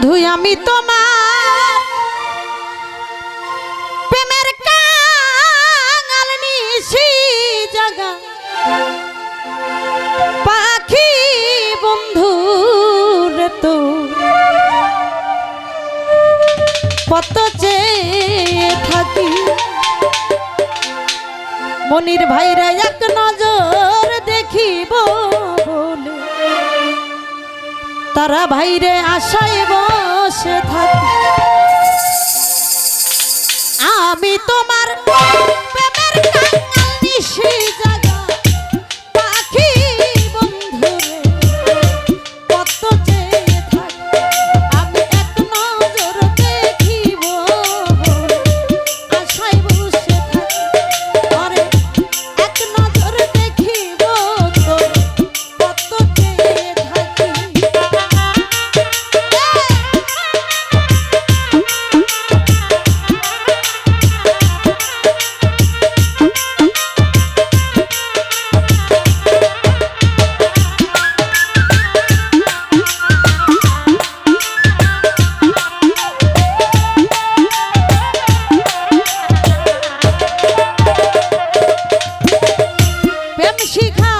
বন্ধু আমি তোমার প্রেমের কাঙাল নিশি জাগা পাখি বন্ধু রে তো কত চেয়ে থাকি মনির ভাইরা এক নজর দেখিব বলে তারা ভাইরে আশায় বসে থাকি আমি তোমার প্রেমের কাঙাল নিশি জাগা পাখি বন্ধু রে কত চেয়ে থাকি আমি এক নজর দেখিব বলে আশায় বসে থাকি আরে এক নজর দেখিব তোর কত চেয়ে থাকি প্রেম শিখা